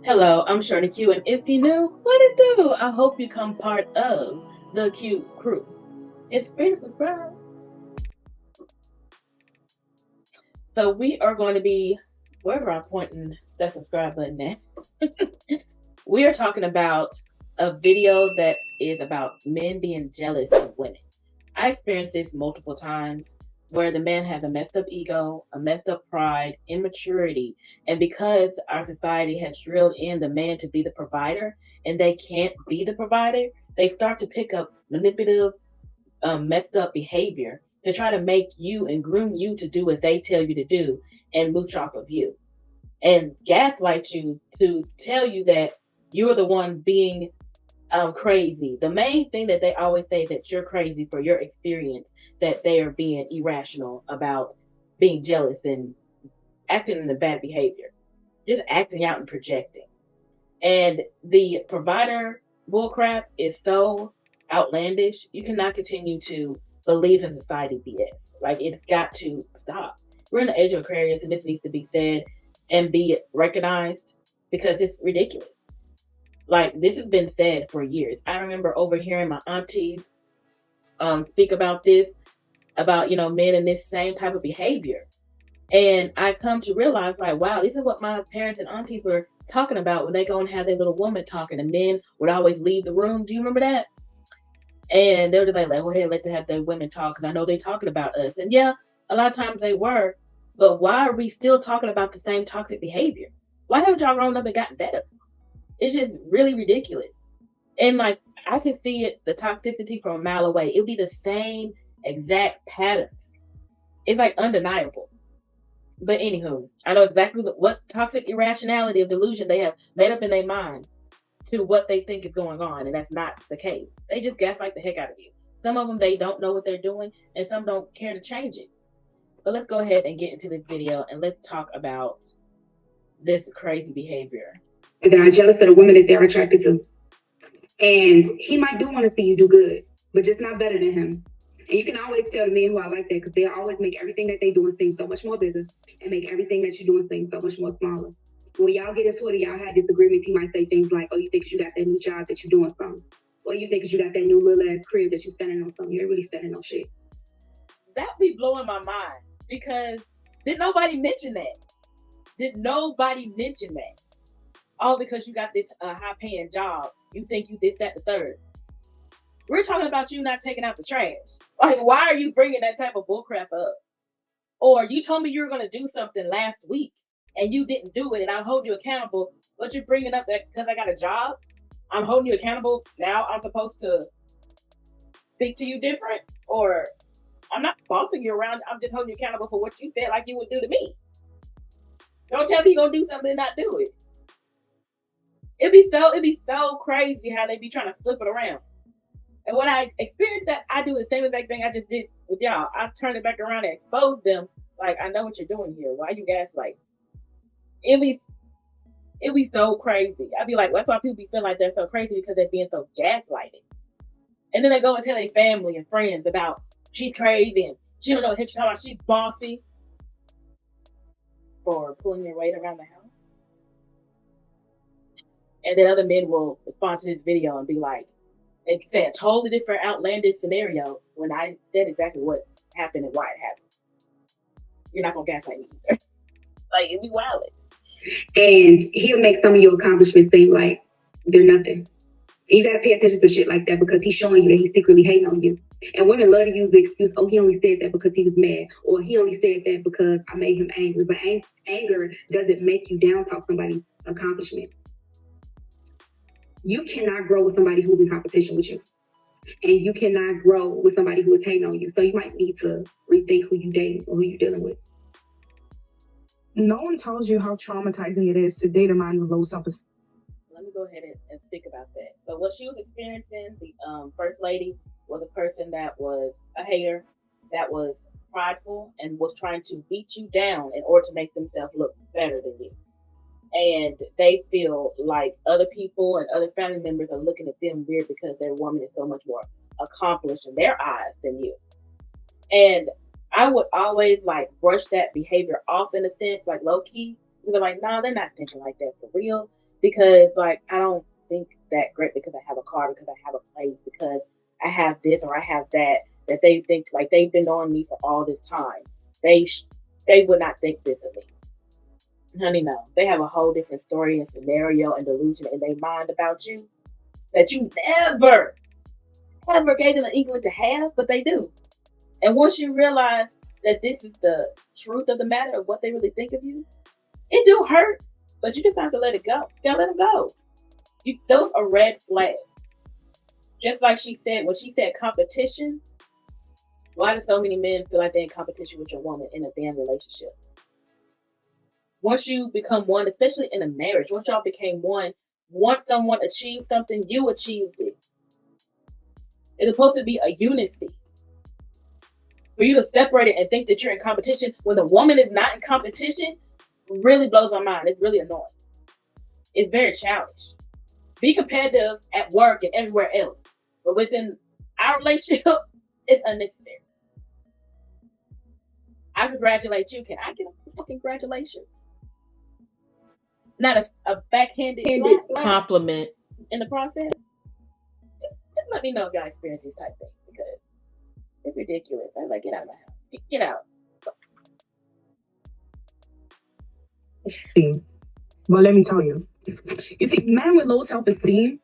Hello, I'm Shorty Q, and if you knew what it do, I hope you come part of the Q crew. It's free to subscribe. So we are going to be, wherever I'm pointing that subscribe button at, we are talking about a video that is about men being jealous of women. I experienced this multiple times where the man has a messed up ego, a messed up pride, immaturity, and because our society has drilled in the man to be the provider and they can't be the provider, they start to pick up manipulative, messed up behavior to try to make you and groom you to do what they tell you to do and mooch off of you and gaslight you to tell you that you're the one being crazy. The main thing that they always say is that you're crazy for your experience, that they are being irrational about being jealous and acting in a bad behavior, just acting out and projecting. And the provider bullcrap is so outlandish. You cannot continue to believe in society BS. Like, it's got to stop. We're in the age of Aquarius, and this needs to be said and be recognized because it's ridiculous. Like, this has been said for years. I remember overhearing my aunties speak about this, about, men in this same type of behavior. And I come to realize, like, wow, this is what my parents and aunties were talking about when they go and have their little woman talking, and men would always leave the room. Do you remember that? And they were just like, go ahead, let them have their women talk, because I know they're talking about us. And yeah, a lot of times they were, but why are we still talking about the same toxic behavior? Why haven't y'all grown up and gotten better? It's just really ridiculous. And like, I can see it, the toxicity from a mile away. It'll be the same exact pattern. It's like undeniable. But anywho, I know exactly what toxic irrationality of delusion they have made up in their mind to what they think is going on, and that's not the case. They just gaslight the heck out of you. Some of them, they don't know what they're doing, and some don't care to change it. But let's go ahead and get into this video, and let's talk about this crazy behavior. They are jealous of the women that they're attracted to. And he might do want to see you do good, but just not better than him. And you can always tell the men who are like that, because they'll always make everything that they doing seem so much more bigger and make everything that you're doing seem so much more smaller. When y'all get into it and y'all have disagreements, he might say things like, oh, you think you got that new job that you're doing something? Or you think you got that new little ass crib that you're spending on something. You ain't really spending on shit. That be blowing my mind, because did nobody mention that? Did nobody mention that? All because you got this high-paying job, you think you did that the third. We're talking about you not taking out the trash. Like, why are you bringing that type of bullcrap up? Or you told me you were going to do something last week and you didn't do it, and I'm holding you accountable, but you're bringing up that because I got a job, I'm holding you accountable. Now I'm supposed to speak to you different? Or I'm not bossing you around. I'm just holding you accountable for what you said like you would do to me. Don't tell me you're going to do something and not do it. It'd be so crazy how they be trying to flip it around. And when I experience that, I do the same exact thing I just did with y'all. I turn it back around and expose them. Like, I know what you're doing here. Why you gaslight? It'd be so crazy. I'd be like, that's why people be feeling like they're so crazy, because they're being so gaslighted. And then they go and tell their family and friends about she's crazy and she don't know what she's talking about. She's bossy for pulling your weight around the house. And then other men will respond to this video and be like, and say a totally different outlandish scenario when I said exactly what happened and why it happened. You're not gonna gaslight me either. Like, it'd be wild. And he'll make some of your accomplishments seem like they're nothing. You gotta pay attention to shit like that, because he's showing you that he's secretly hating on you. And women love to use the excuse, oh, he only said that because he was mad, or he only said that because I made him angry. But anger doesn't make you down talk somebody's accomplishment. You cannot grow with somebody who's in competition with you. And you cannot grow with somebody who is hating on you. So you might need to rethink who you dating or who you're dealing with. No one tells you how traumatizing it is to date a man with low self-esteem. Let me go ahead and speak about that. So what she was experiencing, the first lady, was a person that was a hater, that was prideful, and was trying to beat you down in order to make themselves look better than you. And they feel like other people and other family members are looking at them weird because their woman is so much more accomplished in their eyes than you. And I would always like brush that behavior off in a sense, like low key. They're like, no, they're not thinking like that for real. because like I don't think that great because I have a car, because I have a place, because I have this or I have that. That they think like they've been on me for all this time. They they would not think this of me. Honey, no. They have a whole different story and scenario and delusion in their mind about you that you never, ever gave them an inkling to have, but they do. And once you realize that this is the truth of the matter of what they really think of you, it do hurt, but you just have to let it go. You gotta let them go. Those are red flags. Just like she said, when she said competition, why do so many men feel like they're in competition with your woman in a damn relationship? Once you become one, especially in a marriage, once y'all became one, once someone achieved something, you achieved it. It's supposed to be a unity. For you to separate it and think that you're in competition when the woman is not in competition really blows my mind. It's really annoying. It's very childish. Be competitive at work and everywhere else. But within our relationship, it's unnecessary. I congratulate you. Can I get a fucking congratulations? Not a backhanded compliment in the process. Just let me know if y'all experience these type things because it's ridiculous. I'm like, get out of my house. Get out. Well, let me tell you. You see, men with low self-esteem,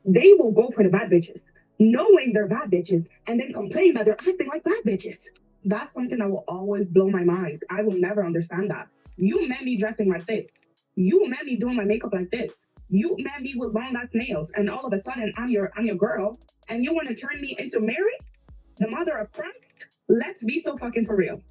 they will go for the bad bitches, knowing they're bad bitches, and then complain that they're acting like bad bitches. That's something that will always blow my mind. I will never understand that. You met me dressing like this. You met me doing my makeup like this. You met me with long ass nails, and all of a sudden I'm your girl, and you want to turn me into Mary, the mother of Christ? Let's be so fucking for real.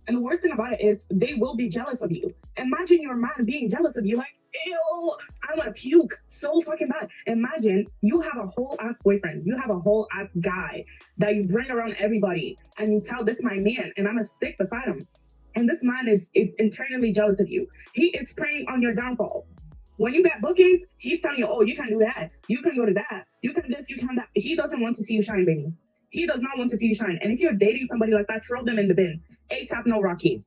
And the worst thing about it is they will be jealous of you. Imagine your man being jealous of you, like, ew, I want to puke so fucking bad. Imagine you have a whole ass boyfriend, you have a whole ass guy that you bring around everybody, and you tell this my man, and I'm gonna stick beside him. And this man is internally jealous of you. He is preying on your downfall. When you get bookings, he's telling you, oh, you can do that, you can go to that, you can this, you can that. He doesn't want to see you shine, baby. He does not want to see you shine. And if you're dating somebody like that, throw them in the bin. ASAP, no Rocky.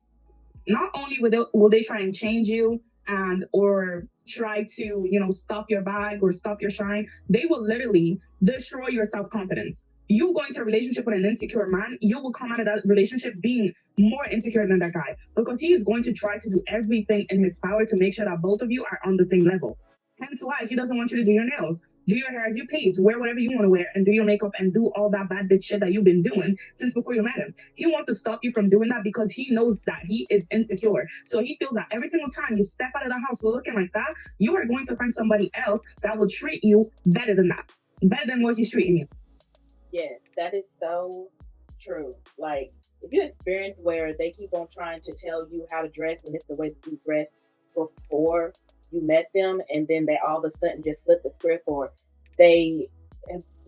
Not only will they try and change you and or try to, stop your bag or stop your shine, they will literally destroy your self-confidence. You go into a relationship with an insecure man, you will come out of that relationship being more insecure than that guy because he is going to try to do everything in his power to make sure that both of you are on the same level. Hence why he doesn't want you to do your nails, do your hair as you please, wear whatever you want to wear, and do your makeup and do all that bad bitch shit that you've been doing since before you met him. He wants to stop you from doing that because he knows that he is insecure. So he feels that every single time you step out of the house looking like that, you are going to find somebody else that will treat you better than that, better than what he's treating you. Yes, that is so true. Like, if you experience where they keep on trying to tell you how to dress and it's the way that you dress before you met them, and then they all of a sudden just flip the script, or they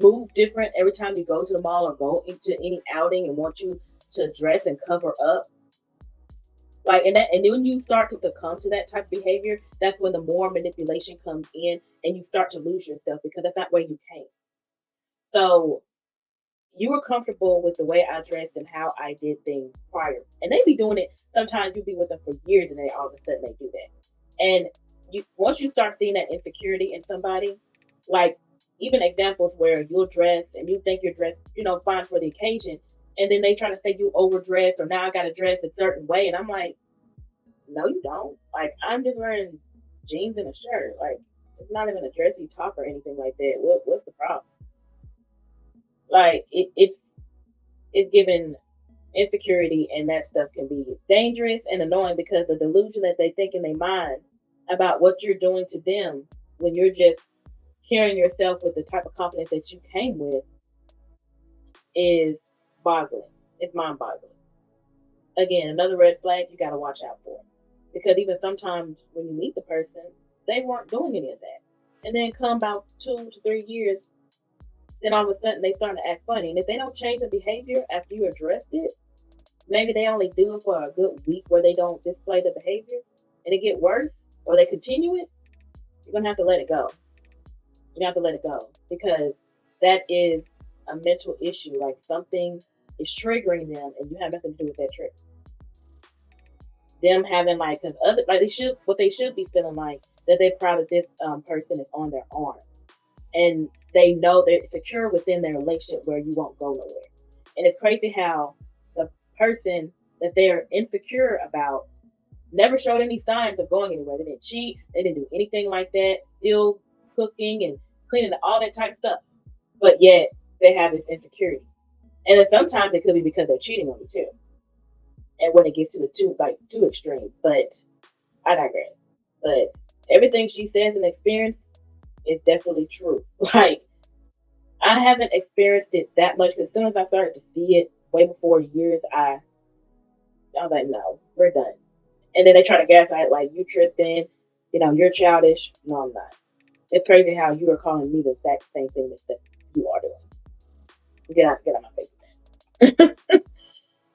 move different every time you go to the mall or go into any outing and want you to dress and cover up. Like, and then when you start to succumb to that type of behavior, that's when the more manipulation comes in and you start to lose yourself because that's not where you came. So you were comfortable with the way I dressed and how I did things prior. And they be doing it. Sometimes you be with them for years and they all of a sudden they do that. And once you start seeing that insecurity in somebody, like even examples where you'll dress and you think you're dressed, fine for the occasion, and then they try to say you overdressed or now I got to dress a certain way, and I'm like, no, you don't. Like, I'm just wearing jeans and a shirt. Like, it's not even a dressy top or anything like that. What's the problem? Like, it's given insecurity, and that stuff can be dangerous and annoying because the delusion that they think in their mind about what you're doing to them when you're just carrying yourself with the type of confidence that you came with is boggling. It's mind-boggling. Again, another red flag you got to watch out for. Because even sometimes when you meet the person, they weren't doing any of that. And then come about 2 to 3 years, then all of a sudden they start to act funny. And if they don't change the behavior after you addressed it, maybe they only do it for a good week where they don't display the behavior and it get worse, or they continue it, you're going to have to let it go. You have to let it go because that is a mental issue. Like, something is triggering them and you have nothing to do with that trigger. Them having what they should be feeling like, that they're proud that this person is on their arm. And they know they're secure within their relationship where you won't go nowhere. And it's crazy how the person that they're insecure about never showed any signs of going anywhere. They didn't cheat. They didn't do anything like that. Still cooking and cleaning, all that type of stuff. But yet they have this insecurity. And then sometimes it could be because they're cheating on you too. And when it gets to the too extreme. But I digress. But everything she says and experience is definitely true. Like, I haven't experienced it that much because as soon as I started to see it way before years, I was like, no, we're done. And then they try to gaslight, like, you tripping, you're childish. No, I'm not. It's crazy how you are calling me the exact same thing that you are doing. Get out my face, man.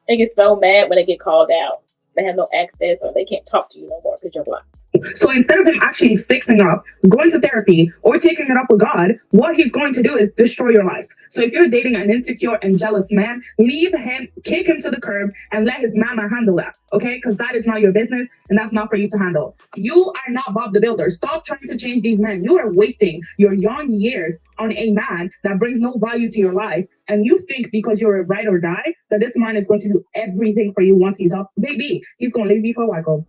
They get so mad when they get called out. They have no access or they can't talk to you no more because you're blocked. So instead of him actually fixing up, going to therapy, or taking it up with God, what he's going to do is destroy your life. So if you're dating an insecure and jealous man, leave him, kick him to the curb, and let his mama handle that, okay? Because that is not your business, and that's not for you to handle. You are not Bob the Builder. Stop trying to change these men. You are wasting your young years on a man that brings no value to your life, and you think because you're a ride or die, that this man is going to do everything for you once he's up. Baby, he's going to leave you for a white girl.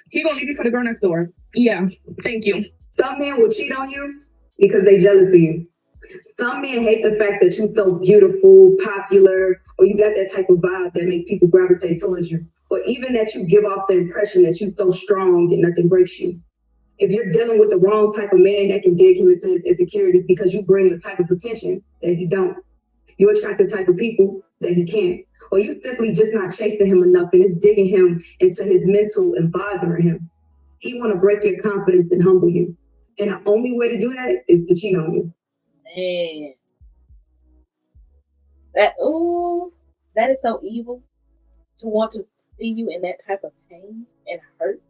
He gonna leave you for the girl next door. Yeah, thank you. Some men will cheat on you because they jealous of you. Some men hate the fact that you're so beautiful, popular, or you got that type of vibe that makes people gravitate towards you. Or even that you give off the impression that you're so strong and nothing breaks you. If you're dealing with the wrong type of man that can dig him into his insecurities because you bring the type of attention that he don't. You attract the type of people that he can't. Or you simply just not chasing him enough and it's digging him into his mental and bothering him. He want to break your confidence and humble you. And the only way to do that is to cheat on you. Man. That is so evil. To want to see you in that type of pain and hurt.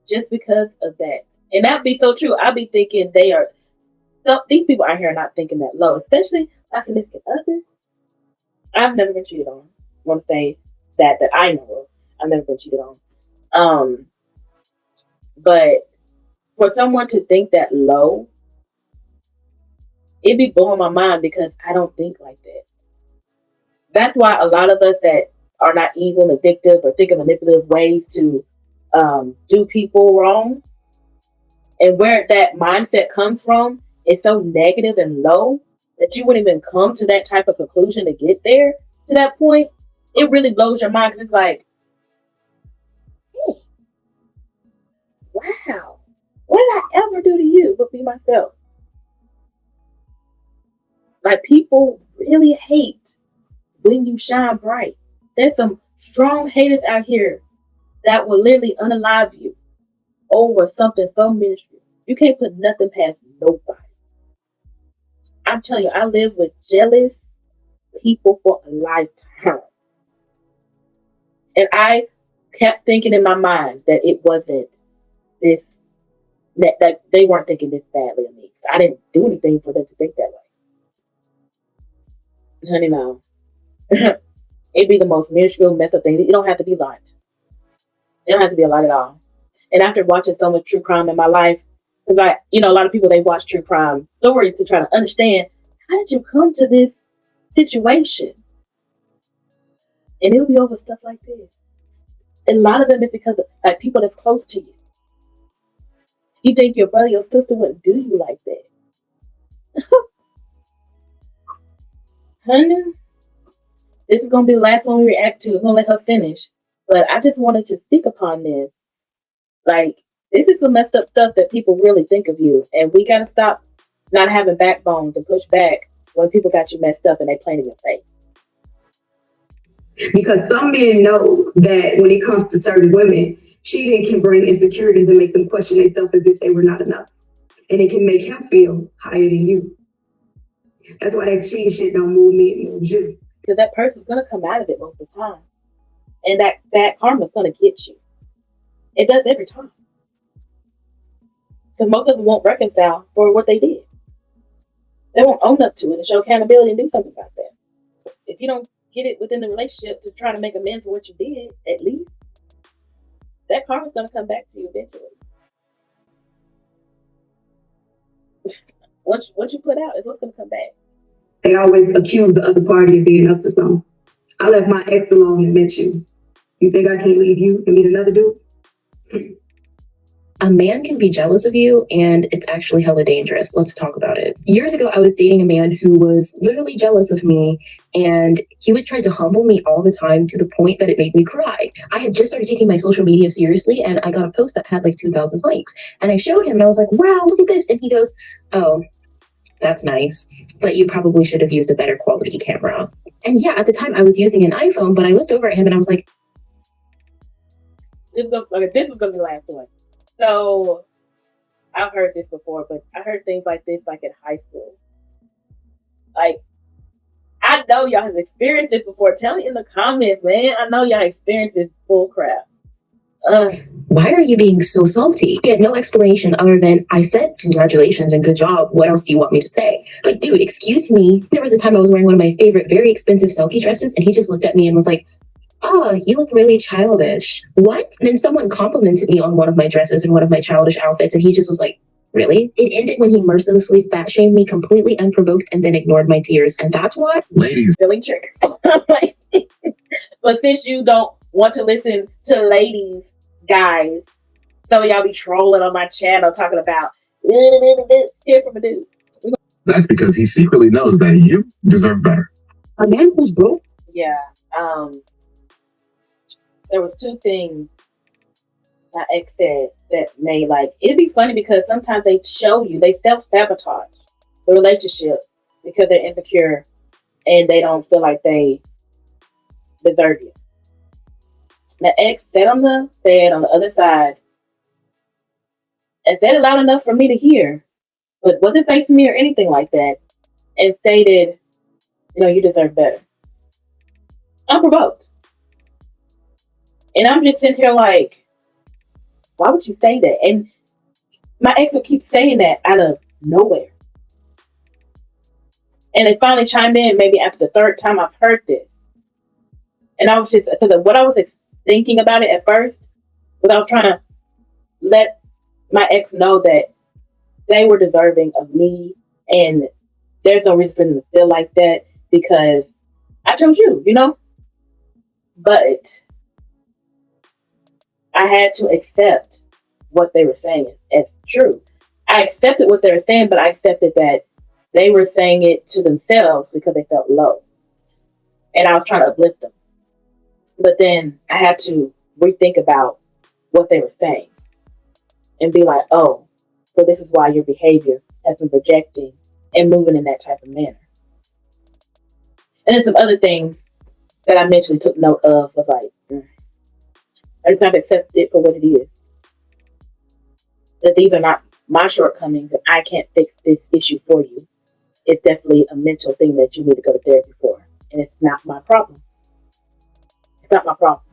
Just because of that. And that'd be so true. I'd be thinking these people out here are not thinking that low, especially my significant other. I've never been cheated on. I want to say that I know of. I've never been cheated on. But for someone to think that low, it'd be blowing my mind because I don't think like that. That's why a lot of us that are not evil, addictive, or think of manipulative ways to do people wrong, and where that mindset comes from is so negative and low that you wouldn't even come to that type of conclusion to get there to that point. It really blows your mind because it's like, hey, wow, what did I ever do to you but be myself? Like, people really hate when you shine bright. There's some strong haters out here that will literally unalive you over something so minuscule. You can't put nothing past nobody. I'm telling you, I lived with jealous people for a lifetime. And I kept thinking in my mind that it wasn't this, that they weren't thinking this badly of me. I didn't do anything for them to think that way. Honey, no. It'd be the most minuscule messed up thing. It don't have to be a lot. It don't have to be a lot at all. And after watching so much true crime in my life, because a lot of people, they watch true crime stories to try to understand, how did you come to this situation? And it'll be over stuff like this. And a lot of them is because of people that's close to you. You think your brother, your sister wouldn't do you like that. Honey, this is going to be the last one we react to. I'm going to let her finish. But I just wanted to speak upon this. Like, this is the messed up stuff that people really think of you. And we got to stop not having backbones and push back when people got you messed up and they playing in your face. Because some men know that when it comes to certain women, cheating can bring insecurities and make them question themselves as if they were not enough. And it can make him feel higher than you. That's why that cheating shit don't move me, it moves you. Because that person's going to come out of it most of the time. And that bad karma's going to get you. It does every time. Because most of them won't reconcile for what they did. They won't own up to it and show accountability and do something about that. If you don't get it within the relationship to try to make amends for what you did, at least, that karma's gonna come back to you eventually. What you put out is what's gonna come back. They always accuse the other party of being up to something. I left my ex alone and met you. You think I can't leave you and meet another dude? A man can be jealous of you, and it's actually hella dangerous. Let's talk about it. Years ago, I was dating a man who was literally jealous of me, and he would try to humble me all the time to the point that it made me cry. I had just started taking my social media seriously, and I got a post that had like 2,000 likes. And I showed him, and I was like, wow, look at this. And he goes, oh, that's nice, but you probably should have used a better quality camera. And yeah, at the time, I was using an iPhone, but I looked over at him, and I was like, this is gonna be the last one. So I've heard this before, but I heard things like this like in high school. Like, I know y'all have experienced this before. Tell me in the comments, man. I know y'all experienced this bull crap. Why are you being so salty? He had no explanation other than, I said congratulations and good job. What else do you want me to say? Like, dude, excuse me. There was a time I was wearing one of my favorite, very expensive Selkie dresses, and he just looked at me and was like, oh, you look really childish. What? And then someone complimented me on one of my dresses and one of my childish outfits, and he just was like, really? It ended when he mercilessly fat shamed me completely unprovoked and then ignored my tears. And that's why, ladies, really triggered. But since you don't want to listen to ladies, guys, some of y'all be trolling on my channel talking about hear from a dude. That's because he secretly knows that you deserve better. A man who's broke? Yeah. There was two things my ex said that made, like, it'd be funny because sometimes they show you, they self-sabotage the relationship because they're insecure and they don't feel like they deserve you. My ex said on the other side, and said it loud enough for me to hear, but wasn't facing me or anything like that, and stated, you deserve better. Unprovoked. And I'm just sitting here like, why would you say that? And my ex would keep saying that out of nowhere. And they finally chimed in maybe after the third time I've heard this. And I was just, because of what I was thinking about it at first, was I was trying to let my ex know that they were deserving of me. And there's no reason for them to feel like that because I chose you, But I had to accept what they were saying as true. I accepted what they were saying, but I accepted that they were saying it to themselves because they felt low. And I was trying to uplift them. But then I had to rethink about what they were saying and be like, oh, so this is why your behavior has been projecting and moving in that type of manner. And then some other things that I mentally took note of was like, I just have to accept it for what it is. That these are not my shortcomings and I can't fix this issue for you. It's definitely a mental thing that you need to go to therapy for. And it's not my problem. It's not my problem.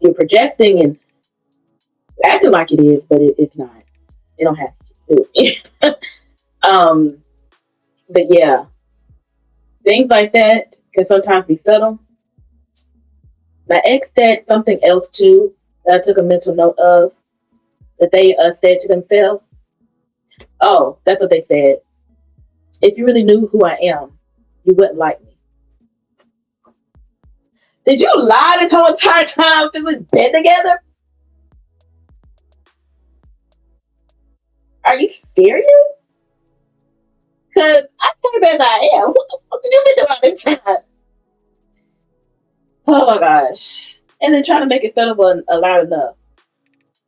You're projecting and acting like it is, but it's not. You don't have to do it. But yeah, things like that can sometimes be subtle. My ex said something else too that I took a mental note of that they said to themselves. Oh, that's what they said. If you really knew who I am, you wouldn't like me. Did you lie this whole entire time since we've been together? Are you serious? Because I came as I am. What the fuck did you been doing all this time? Oh my gosh. And then trying to make it settle loud enough.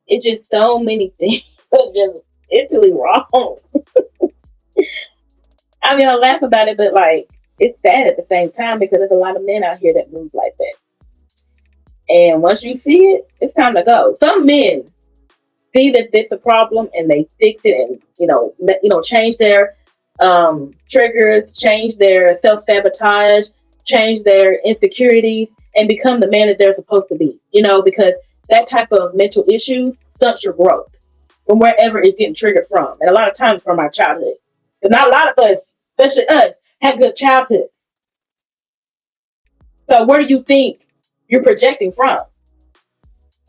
It's just so many things that just mentally wrong. I mean, I laugh about it, but like, it's sad at the same time because there's a lot of men out here that move like that. And once you see it, it's time to go. Some men see that it's a problem and they fix it and, change their triggers, change their self-sabotage, change their insecurities, and become the man that they're supposed to be, because that type of mental issues stunts your growth from wherever it's getting triggered from. And a lot of times from our childhood. But not a lot of us, especially us, had good childhood. So where do you think you're projecting from?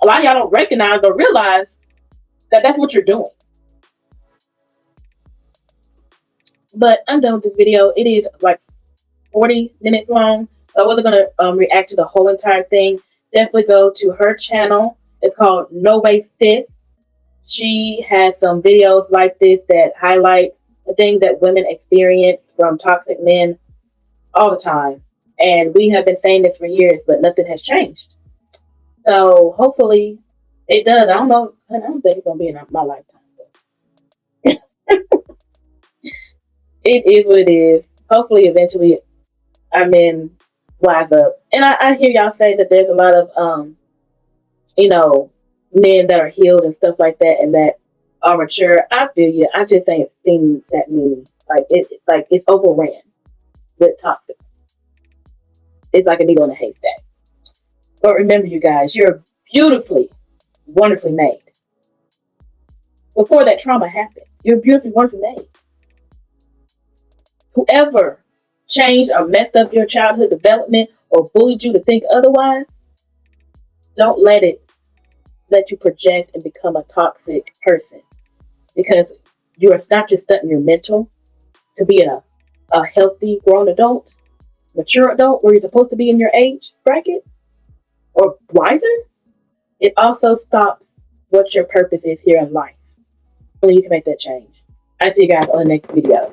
A lot of y'all don't recognize or realize that that's what you're doing. But I'm done with this video. It is like 40 minutes long. So I wasn't going to react to the whole entire thing. Definitely go to her channel. It's called No Way Sis. She has some videos like this that highlight the things that women experience from toxic men all the time. And we have been saying this for years, but nothing has changed. So hopefully it does. I don't know. I don't think it's going to be in my lifetime. It is what it is. Hopefully eventually our men wise up. And I hear y'all say that there's a lot of, men that are healed and stuff like that and that are mature. I feel you. I just ain't seen that many. It's overran with toxic. It's like a needle in a haystack. But remember, you guys, you're beautifully, wonderfully made. Before that trauma happened, you're beautifully, wonderfully made. Whoever changed or messed up your childhood development or bullied you to think otherwise, don't let you project and become a toxic person. Because you're not just stunting your mental to be a healthy, grown adult, mature adult, where you're supposed to be in your age bracket or wiser. It also stops what your purpose is here in life. Only you can make that change. I see you guys on the next video.